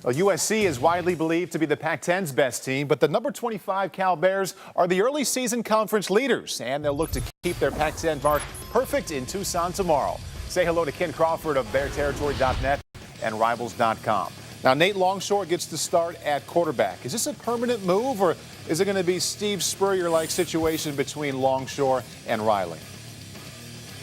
Well, USC is widely believed to be the Pac-10's best team, but the number 25 Cal Bears are the early season conference leaders, and they'll look to keep their Pac-10 mark perfect in Tucson tomorrow. Say hello to Ken Crawford of BearTerritory.net and Rivals.com. Now, Nate Longshore gets to start at quarterback. Is this a permanent move, or is it going to be Steve Spurrier-like situation between Longshore and Riley?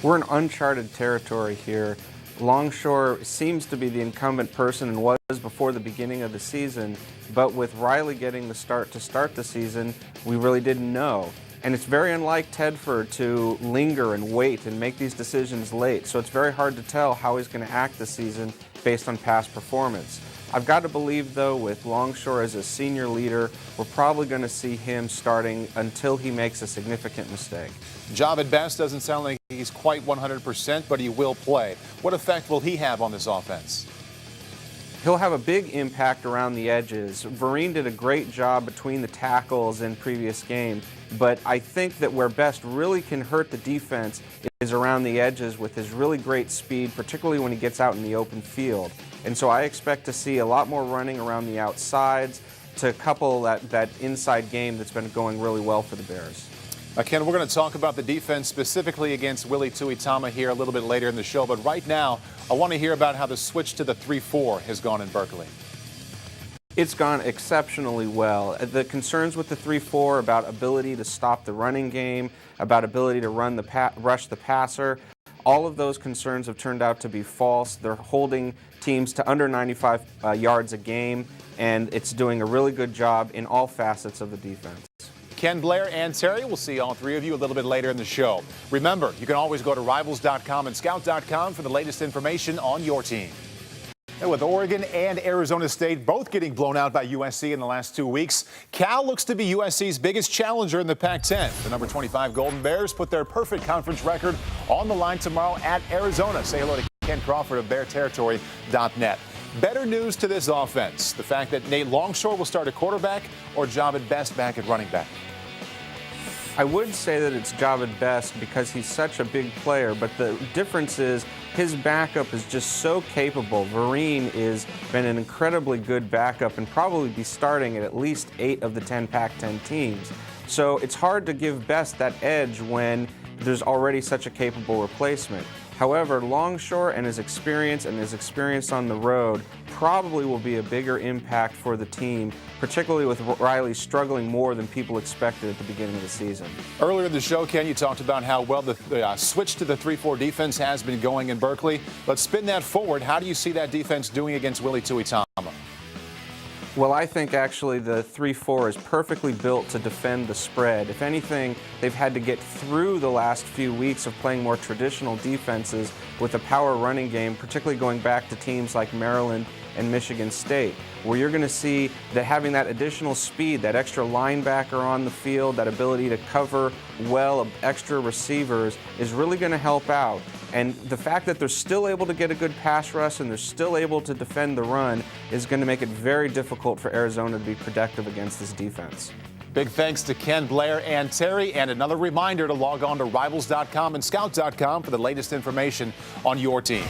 We're in uncharted territory here. Longshore seems to be the incumbent person and was before the beginning of the season, but with Riley getting the start to start the season, we really didn't know. And it's very unlike Tedford to linger and wait and make these decisions late, so it's very hard to tell how he's going to act this season based on past performance. I've got to believe, though, with Longshore as a senior leader, we're probably going to see him starting until he makes a significant mistake. Job at best doesn't sound like he's quite 100%, but he will play. What effect will he have on this offense? He'll have a big impact around the edges. Vereen did a great job between the tackles in previous games, but I think that where Best really can hurt the defense is around the edges with his really great speed, particularly when he gets out in the open field. And so I expect to see a lot more running around the outsides to couple that inside game that's been going really well for the Bears. Ken, we're going to talk about the defense specifically against Willie Tuitama here a little bit later in the show, but right now I want to hear about how the switch to the 3-4 has gone in Berkeley. It's gone exceptionally well. The concerns with the 3-4 about ability to stop the running game, about ability to rush the passer, all of those concerns have turned out to be false. They're holding teams to under 95 yards a game, and it's doing a really good job in all facets of the defense. Ken, Blair, and Terry, we'll see all three of you a little bit later in the show. Remember, you can always go to Rivals.com and Scout.com for the latest information on your team. And with Oregon and Arizona State both getting blown out by USC in the last 2 weeks, Cal looks to be USC's biggest challenger in the Pac-10. The number 25 Golden Bears put their perfect conference record on the line tomorrow at Arizona. Say hello to Ken Crawford of BearTerritory.net. Better news to this offense, the fact that Nate Longshore will start at quarterback or job at best back at running back. I would say that it's job at best because he's such a big player, but the difference is his backup is just so capable. Vereen has been an incredibly good backup and probably be starting at least 8 of the 10 Pac-10 teams. So it's hard to give Best that edge when there's already such a capable replacement. However, Longshore and his experience on the road probably will be a bigger impact for the team, particularly with Riley struggling more than people expected at the beginning of the season. Earlier in the show, Ken, you talked about how well the switch to the 3-4 defense has been going in Berkeley. Let's spin that forward. How do you see that defense doing against Willie Tuitama? Well, I think actually the 3-4 is perfectly built to defend the spread. If anything, they've had to get through the last few weeks of playing more traditional defenses with a power running game, particularly going back to teams like Maryland and Michigan State, where you're going to see that having that additional speed, that extra linebacker on the field, that ability to cover well, extra receivers is really going to help out. And the fact that they're still able to get a good pass rush and they're still able to defend the run is going to make it very difficult for Arizona to be productive against this defense. Big thanks to Ken, Blair, and Terry. And another reminder to log on to Rivals.com and Scout.com for the latest information on your team.